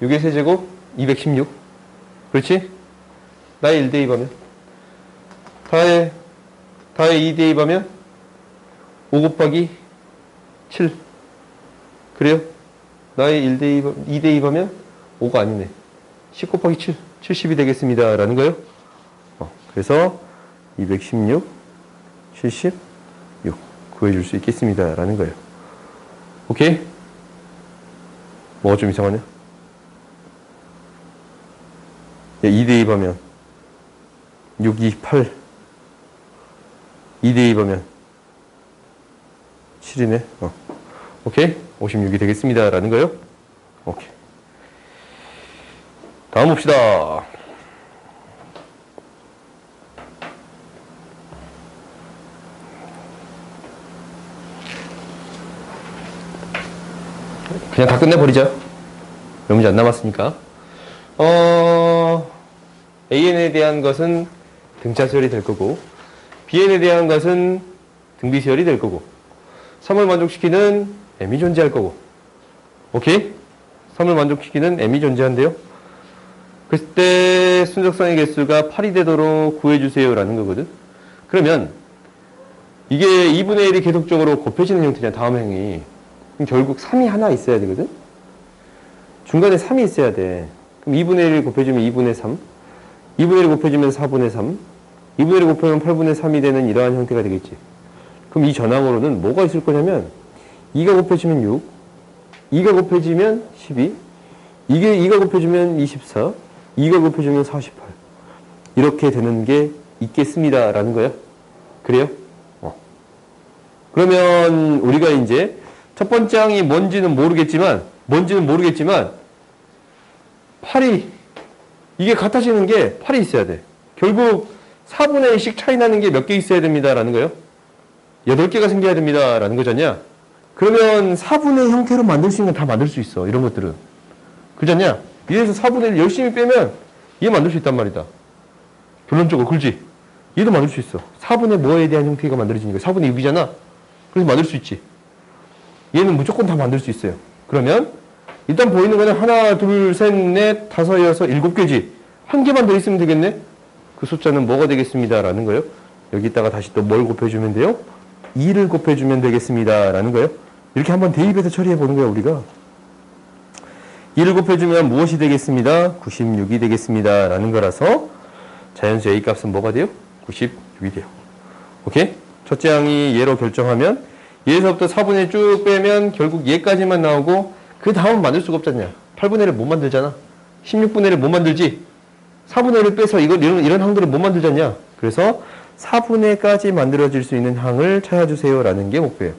6의 세제곱 216 그렇지? 나의 1대입하면 다의 2대입하면 5 곱하기 7 그래요? 나의 2대입하면 5가 아니네 10 곱하기 7 70이 되겠습니다 라는 거예요. 그래서 216 76 구해줄 수 있겠습니다 라는 거예요. 오케이? 뭐가 좀 이상하냐? 2대입하면 6, 2, 8 2대입하면 7이네. 오케이? 56이 되겠습니다 라는 거예요. 오케이. 다음 봅시다. 그냥 다 끝내버리자. 몇 문제 안 남았으니까. AN에 대한 것은 등차 수열이 될 거고, BN에 대한 것은 등비 수열이 될 거고, 3을 만족시키는 M이 존재할 거고. 오케이? 3을 만족시키는 M이 존재한대요. 그때 순적상의 개수가 8이 되도록 구해주세요 라는 거거든. 그러면 이게 2분의 1이 계속적으로 곱해지는 형태냐, 다음 행이. 그럼 결국 3이 하나 있어야 되거든. 중간에 3이 있어야 돼. 그럼 2분의 1 곱해주면 2분의 3, 2분의 1 곱해주면 4분의 3, 2분의 1 곱하면 8분의 3이 되는 이러한 형태가 되겠지. 그럼 이 전항으로는 뭐가 있을 거냐면 2가 곱해지면 6, 2가 곱해지면 12, 2가 곱해주면 24, 2가 곱해주면 48. 이렇게 되는 게 있겠습니다 라는 거야. 그래요? 그러면 우리가 이제 첫 번째 항이 뭔지는 모르겠지만 8이 이게 같아지는 게 8이 있어야 돼. 결국 4분의 1씩 차이 나는 게 몇 개 있어야 됩니다 라는 거예요. 8개가 생겨야 됩니다 라는 거잖냐. 그러면 4분의 형태로 만들 수 있는 건 다 만들 수 있어. 이런 것들은. 그렇잖냐. 얘에서 4분의 1 열심히 빼면 얘 만들 수 있단 말이다. 결론적으로. 그렇지. 얘도 만들 수 있어. 4분의 뭐에 대한 형태가 만들어지니까 4분의 6이잖아. 그래서 만들 수 있지. 얘는 무조건 다 만들 수 있어요. 그러면 일단 보이는 거는 하나, 둘, 셋, 넷, 다섯, 여섯, 7개지. 한 개만 더 있으면 되겠네. 그 숫자는 뭐가 되겠습니다 라는 거예요. 여기다가 다시 또 뭘 곱해주면 돼요? 2를 곱해주면 되겠습니다 라는 거예요. 이렇게 한번 대입해서 처리해 보는 거예요 우리가. 2를 곱해주면 무엇이 되겠습니다? 96이 되겠습니다 라는 거라서 자연수 A 값은 뭐가 돼요? 96이 돼요. 오케이? 첫째 항이 얘로 결정하면 얘에서부터 4분의 1 쭉 빼면 결국 얘까지만 나오고 그 다음은 만들 수가 없잖냐. 8분의 1을 못 만들잖아. 16분의 1을 못 만들지. 4분의 1을 빼서 이런 항들을 못 만들잖냐. 그래서 4분의 1까지 만들어질 수 있는 항을 찾아주세요 라는 게 목표예요.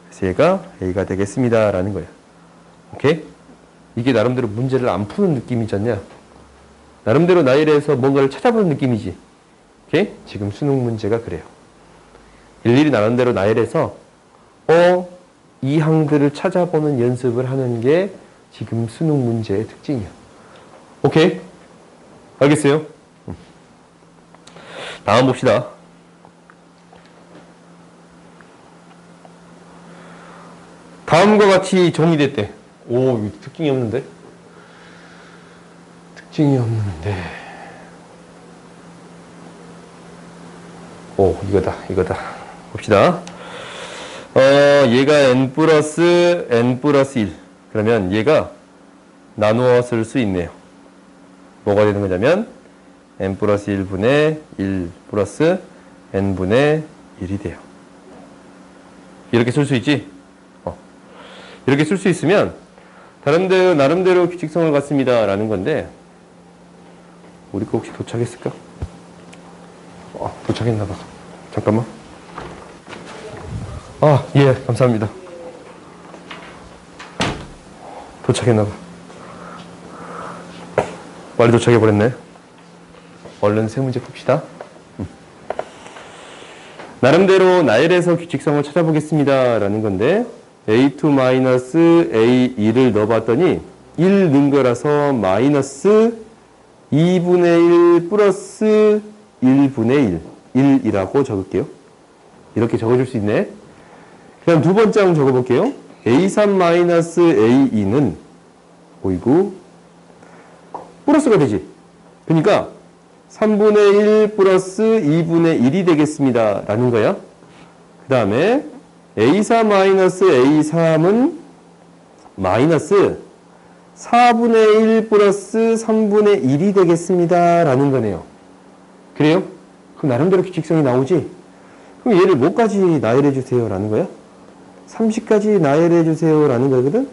그래서 얘가 A가 되겠습니다 라는 거예요. 오케이? 이게 나름대로 문제를 안 푸는 느낌이잖냐. 나름대로 나열해서 뭔가를 찾아보는 느낌이지. 오케이? 지금 수능 문제가 그래요. 일일이 나름대로 나열해서 이 항들을 찾아보는 연습을 하는 게 지금 수능 문제의 특징이야. 오케이? 알겠어요? 다음 봅시다. 다음과 같이 정의됐대. 오, 이거 특징이 없는데? 특징이 없는데. 오, 이거다. 봅시다. 얘가 n 플러스 1. 그러면 얘가 나누어 쓸 수 있네요. 뭐가 되는 거냐면 n 플러스 1분의 1 플러스 n분의 1이 돼요. 이렇게 쓸 수 있지? 이렇게 쓸 수 있으면 나름대로 규칙성을 갖습니다 라는 건데 우리 거 혹시 도착했을까? 도착했나봐. 잠깐만. 예, 감사합니다. 도착했나봐. 빨리 도착해버렸네. 얼른 세 문제 풉시다. 나름대로 나열해서 규칙성을 찾아보겠습니다 라는 건데 A2-A2를 넣어봤더니 1 넣은 거라서 마이너스 2분의 1 플러스 1분의 1이라고 적을게요. 이렇게 적어줄 수 있네. 그럼 두 번째 한번 적어볼게요. A3-A2는 보이고 플러스가 되지. 그러니까 3분의 1 플러스 2분의 1이 되겠습니다 라는 거야. 그 다음에 A4-A3은 마이너스 4분의 1 플러스 3분의 1이 되겠습니다 라는 거네요. 그래요? 그럼 나름대로 규칙성이 나오지? 그럼 얘를 뭐까지 나열해 주세요 라는 거야? 30까지 나열해 주세요 라는 거거든?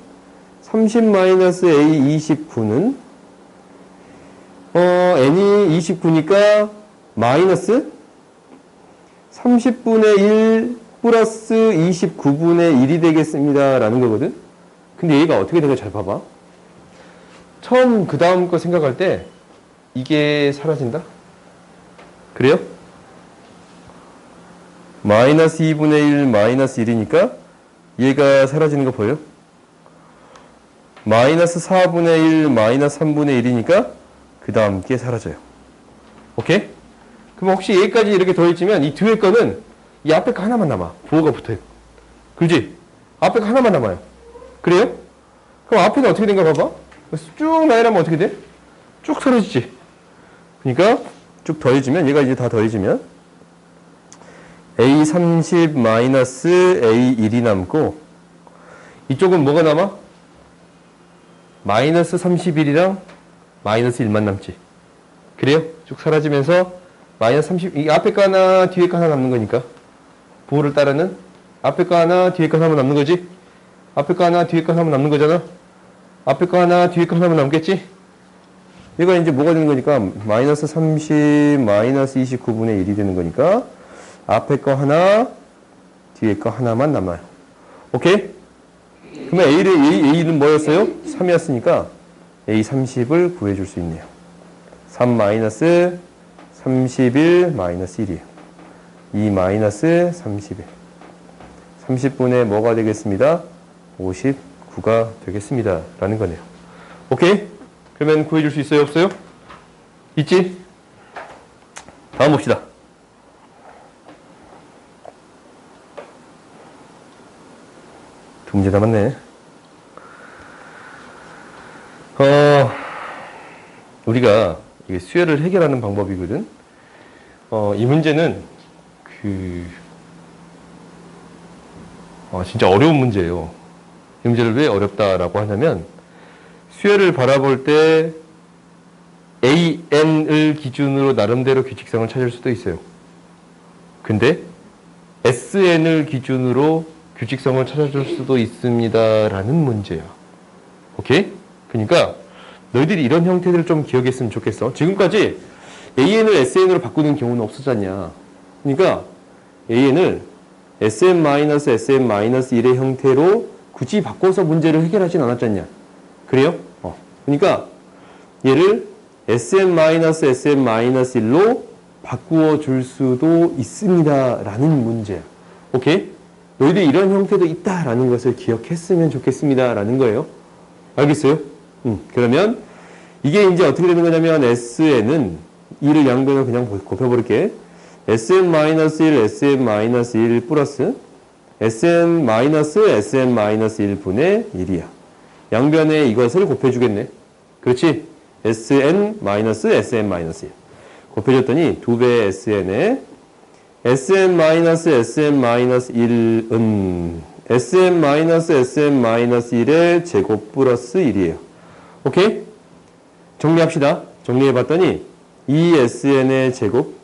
30-A29는 n이 29니까 마이너스 30분의 1 플러스 29분의 1이 되겠습니다 라는 거거든? 근데 얘가 어떻게 되는지 잘 봐봐. 처음 그 다음 거 생각할 때 이게 사라진다? 그래요? 마이너스 2분의 1 마이너스 1이니까 얘가 사라지는 거 보여? 마이너스 4분의 1, 마이너스 3분의 1이니까 그 다음 게 사라져요. 오케이? 그럼 혹시 여기까지 이렇게 더해지면 이 뒤에 거는 이 앞에 거 하나만 남아. 부호가 붙어요. 그지? 앞에 거 하나만 남아요. 그래요? 그럼 앞에는 어떻게 된가 봐봐. 쭉 나열하면 어떻게 돼? 쭉 사라지지. 그러니까 쭉 더해지면 얘가 이제 다 더해지면 A30 마이너스 A1이 남고 이쪽은 뭐가 남아? 마이너스 31이랑 마이너스 1만 남지. 그래요? 쭉 사라지면서 마이너스 30, 이 앞에 거 하나 뒤에 거 하나 남는 거니까 부호를 따르는 앞에 거 하나 뒤에 거 하나만 남는 거지. 앞에 거 하나 뒤에 거 하나만 남는 거잖아. 앞에 거 하나 뒤에 거 하나만 남겠지. 얘가 이제 뭐가 되는 거니까 마이너스 30 마이너스 29분의 1이 되는 거니까 앞에 거 하나 뒤에 거 하나만 남아요. 오케이? 그러면 A는 뭐였어요? 3이었으니까 A30을 구해줄 수 있네요. 3 마이너스 31 마이너스 1이에요. 2 마이너스 31. 30분의 뭐가 되겠습니다? 59가 되겠습니다. 라는 거네요. 오케이? 그러면 구해줄 수 있어요? 없어요? 있지? 다음 봅시다. 두 문제 남았네. 우리가 이게 수열을 해결하는 방법이거든. 이 문제는 진짜 어려운 문제예요. 이 문제를 왜 어렵다라고 하냐면 수열을 바라볼 때 AN을 기준으로 나름대로 규칙성을 찾을 수도 있어요. 근데 SN을 기준으로 규칙성을 찾아줄 수도 있습니다. 라는 문제야. 오케이? 그러니까 너희들이 이런 형태들을 좀 기억했으면 좋겠어. 지금까지 AN을 SN으로 바꾸는 경우는 없었잖냐. 그러니까 AN을 SM-SM-1의 형태로 굳이 바꿔서 문제를 해결하진 않았잖냐. 그래요? 그러니까 얘를 SM-SM-1로 바꾸어 줄 수도 있습니다. 라는 문제야. 오케이? 너희들이 이런 형태도 있다라는 것을 기억했으면 좋겠습니다. 라는 거예요. 알겠어요? 그러면 이게 이제 어떻게 되는 거냐면 SN은 2를 양변을 그냥 곱해버릴게. SM-1, SM-1 플러스 SM-SM-1분의 1이야. 양변에 이것을 곱해주겠네. 그렇지? SN-SM-1 곱해줬더니 2배의 SN에 SM-SM-1은 SM-SM-1의 제곱 플러스 1이에요. 오케이? 정리합시다. 정리해봤더니 2SN의 제곱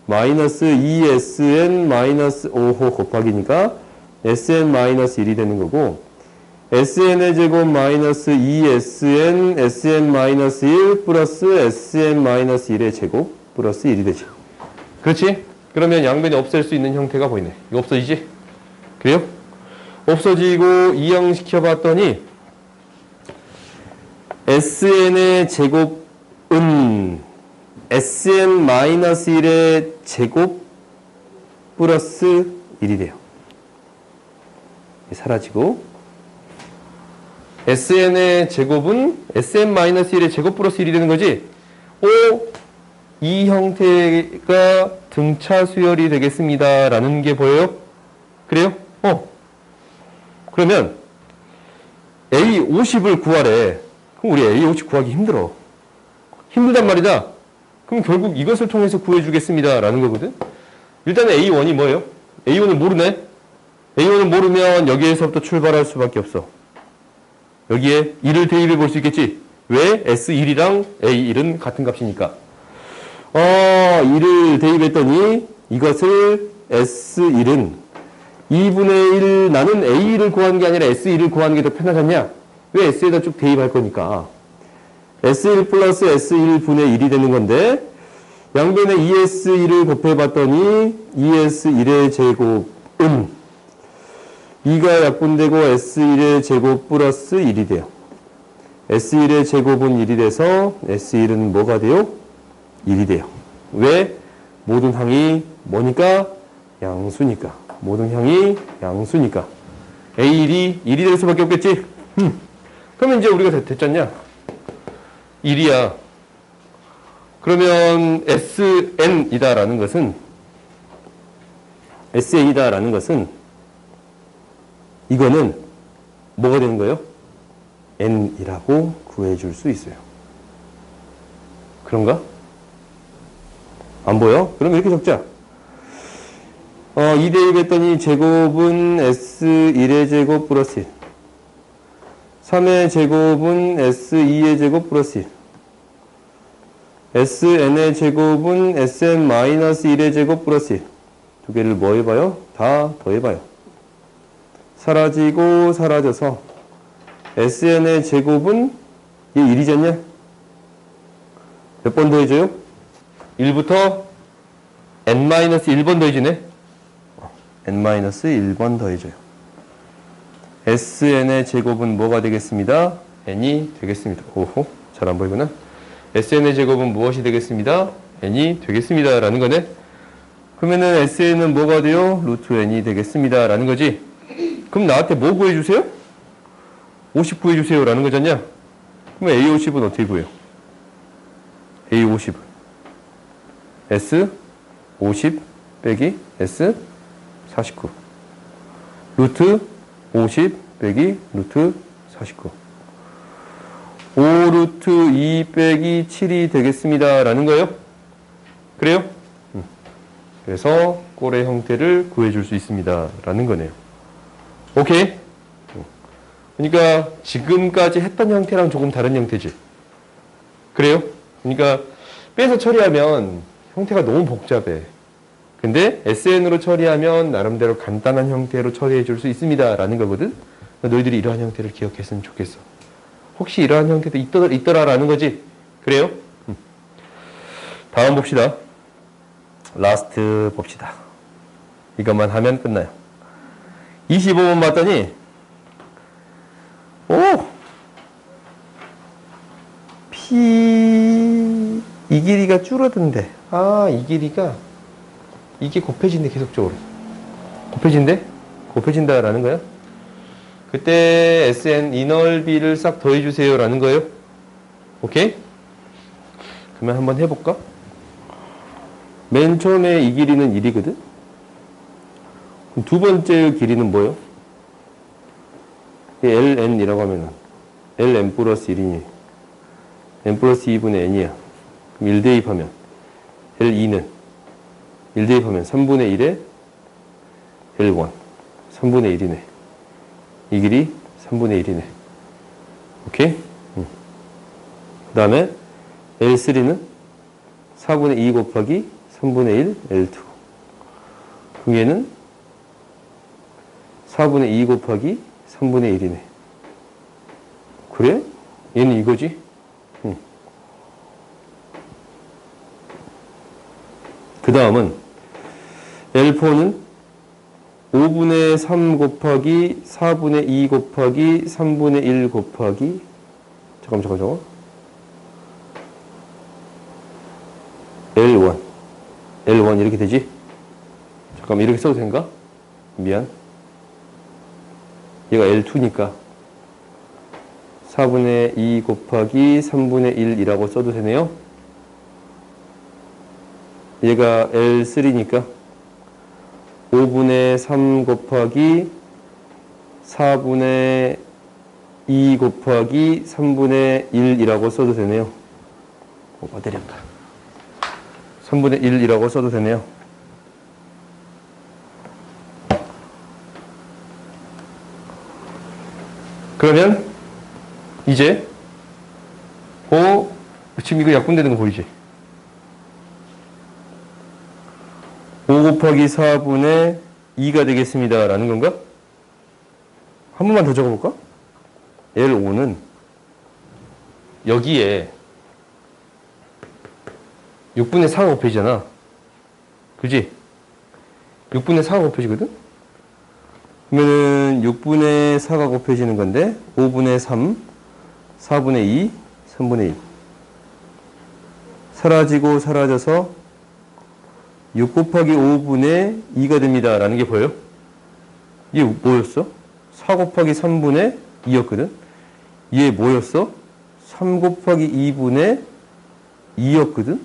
마이너스 2SN-5호 곱하기니까 SN-1이 되는 거고 SN의 제곱 마이너스 2SN SN-1 플러스 SN-1의 제곱 플러스 1이 되지. 그렇지? 그러면 양변에 없앨 수 있는 형태가 보이네. 이거 없어지지? 그래요? 없어지고 이항시켜 봤더니 SN의 제곱은 SN-1의 제곱 플러스 1이 돼요. 사라지고 SN의 제곱은 SM-1의 제곱 플러스 1이 되는 거지. 이 형태가 등차 수열이 되겠습니다. 라는 게 보여요? 그래요? 그러면 A50을 구하래. 그럼 우리 A50 구하기 힘들어. 힘들단 말이다. 그럼 결국 이것을 통해서 구해주겠습니다. 라는 거거든. 일단은 A1이 뭐예요? A1을 모르네? A1을 모르면 여기에서부터 출발할 수밖에 없어. 여기에 1을 대입해 볼 수 있겠지? 왜? S1이랑 A1은 같은 값이니까. 1을 대입했더니 이것을 S1은 2분의 1, 나는 A1을 구하는 게 아니라 S1을 구하는 게 더 편하잖냐? 왜 S에다 쭉 대입할 거니까. S1 플러스 S1분의 1이 되는 건데 양변에 2S1을 곱해봤더니 2S1의 제곱은 2가 약분되고 S1의 제곱 플러스 1이 돼요. S1의 제곱은 1이 돼서 S1은 뭐가 돼요? 1이 돼요. 왜? 모든 항이 뭐니까? 양수니까. 모든 항이 양수니까. A1이 1이 될 수밖에 없겠지? 그러면 이제 우리가 됐잖냐? 1이야. 그러면 SN이다라는 것은 이거는 뭐가 되는 거예요? N이라고 구해줄 수 있어요. 그런가? 안 보여? 그럼 이렇게 적자. 2 대입했더니 제곱은 S1의 제곱 플러스 1. 3의 제곱은 S2의 제곱 플러스 1. SN의 제곱은 SM-1의 제곱 플러스 1. 두 개를 뭐 해봐요? 다 더해봐요. 사라지고 사라져서 SN의 제곱은 얘 1이잖냐? 몇 번 더해줘요? 1부터 N-1번 더해주네? N-1번 더해줘요. SN의 제곱은 뭐가 되겠습니다? N이 되겠습니다. 오호, 잘 안 보이구나. SN의 제곱은 무엇이 되겠습니다? N이 되겠습니다. 라는 거네. 그러면은 SN은 뭐가 돼요? 루트 N이 되겠습니다. 라는 거지. 그럼 나한테 뭐 구해주세요? 50 구해주세요. 라는 거잖냐? 그러면 A50은 어떻게 구해요? A50은 S50 빼기 S49 루트 50 빼기 루트 49 5루트 2 빼기 7이 되겠습니다. 라는 거예요. 그래요? 그래서 꼴의 형태를 구해줄 수 있습니다. 라는 거네요. 오케이? 그러니까 지금까지 했던 형태랑 조금 다른 형태지. 그래요? 그러니까 빼서 처리하면 형태가 너무 복잡해. 근데 SN으로 처리하면 나름대로 간단한 형태로 처리해 줄 수 있습니다. 라는 거거든. 너희들이 이러한 형태를 기억했으면 좋겠어. 혹시 이러한 형태도 있더라라는 거지. 그래요? 다음 봅시다. 라스트 봅시다. 이것만 하면 끝나요. 25번 봤더니 이 길이가 줄어든대. 이 길이가 이게 곱해진대. 계속적으로 곱해진다라는 거야. 그때 SN 이 넓이를 싹 더해주세요 라는 거예요. 오케이? 그러면 한번 해볼까? 맨 처음에 이 길이는 1이거든? 그럼 두 번째 길이는 뭐예요? LN이라고 하면은 LN 플러스 1이니 N 플러스 2분의 N이야. 그럼 1 대입하면 L2는 1 대입하면 3분의 1에 L1 3분의 1이네. 이 길이 3분의 1이네. 오케이? 그 다음에 L3는 4분의 2 곱하기 3분의 1 L2. 그럼 얘는 4분의 2 곱하기 3분의 1이네. 그래? 얘는 이거지? 그 다음은 L4는 5분의 3 곱하기 4분의 2 곱하기 3분의 1 곱하기 잠깐 L1 이렇게 되지? 잠깐만 이렇게 써도 된가? 미안. 얘가 L2니까 4분의 2 곱하기 3분의 1이라고 써도 되네요. 얘가 L3니까 5분의 3 곱하기 4분의 2 곱하기 3분의 1이라고 써도 되네요. 때렸다. 3분의 1이라고 써도 되네요. 그러면 이제 지금 이거 약분되는 거 보이지? 5 곱하기 4분의 2가 되겠습니다. 라는 건가? 한 번만 더 적어볼까? L5는 여기에 6분의 4가 곱해지잖아. 그지? 6분의 4가 곱해지거든? 그러면은 6분의 4가 곱해지는 건데 5분의 3, 4분의 2, 3분의 1 사라지고 사라져서 6 곱하기 5분의 2가 됩니다. 라는 게 보여요? 이게 뭐였어? 4 곱하기 3분의 2였거든? 얘 뭐였어? 3 곱하기 2분의 2였거든?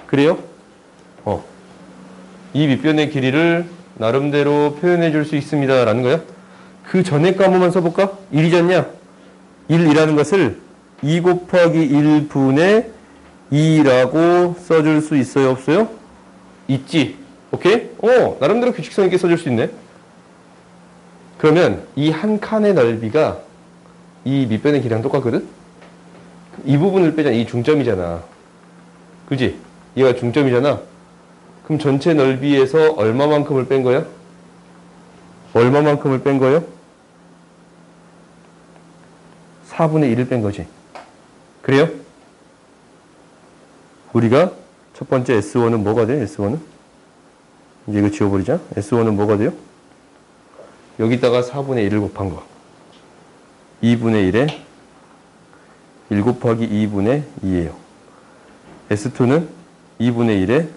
그래요? 이 밑변의 길이를 나름대로 표현해 줄 수 있습니다. 라는 거야. 그 전에 거 한 번만 써볼까? 1이잖냐? 1이라는 것을 2 곱하기 1분의 2라고 써줄 수 있어요? 없어요? 있지. 오케이? 나름대로 규칙성 있게 써줄 수 있네. 그러면 이 한 칸의 넓이가 이 밑변의 길이랑 똑같거든? 이 부분을 빼잖아. 이 중점이잖아. 그지? 얘가 중점이잖아. 그럼 전체 넓이에서 얼마만큼을 뺀 거야? 얼마만큼을 뺀 거예요? 4분의 1을 뺀 거지. 그래요? 우리가 첫 번째 S1은 뭐가 돼요? S1은? 이제 이거 지워버리자. S1은 뭐가 돼요? 여기다가 4분의 1을 곱한 거. 2분의 1에 1 곱하기 2분의 2예요. S2는 2분의 1에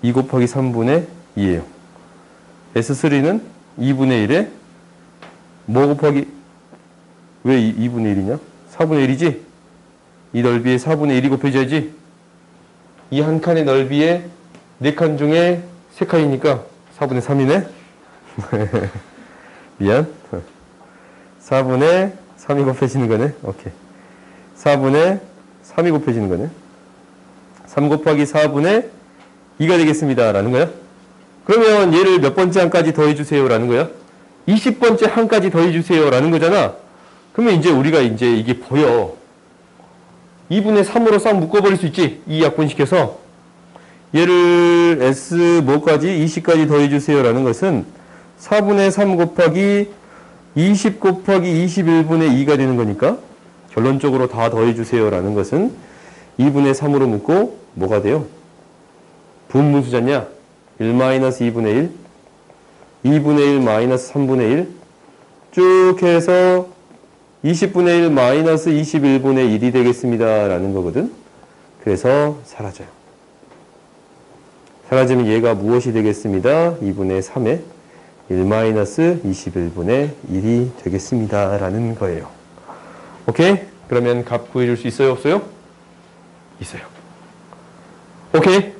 2 곱하기 3분의 2예요. S3는 2분의 1에 뭐 곱하기 왜 2분의 1이냐? 4분의 1이지? 이 넓이에 4분의 1이 곱해져야지. 이 한 칸의 넓이에 4칸 중에 3칸이니까 4분의 3이네? 미안. 4분의 3이 곱해지는 거네. 오케이. 4분의 3이 곱해지는 거네. 3 곱하기 4분의 2가 되겠습니다. 라는 거야. 그러면 얘를 몇 번째 한까지 더해주세요. 라는 거야. 20번째 한까지 더해주세요. 라는 거잖아. 그러면 이제 우리가 이제 이게 보여. 2분의 3으로 싹 묶어버릴 수 있지. 이 약분시켜서. 얘를 S 뭐까지? 20까지 더해주세요. 라는 것은 4분의 3 곱하기 20 곱하기 21분의 2가 되는 거니까 결론적으로 다 더해주세요. 라는 것은 2분의 3으로 묶고 뭐가 돼요? 분분수잖냐? 1-2분의 1, 2분의 1 마이너스 3분의 1 쭉 해서 20분의 1 마이너스 21분의 1이 되겠습니다. 라는 거거든. 그래서 사라져요. 사라지면 얘가 무엇이 되겠습니다? 2분의 3에 1 마이너스 21분의 1이 되겠습니다. 라는 거예요. 오케이? 그러면 값 구해줄 수 있어요? 없어요? 있어요. 오케이?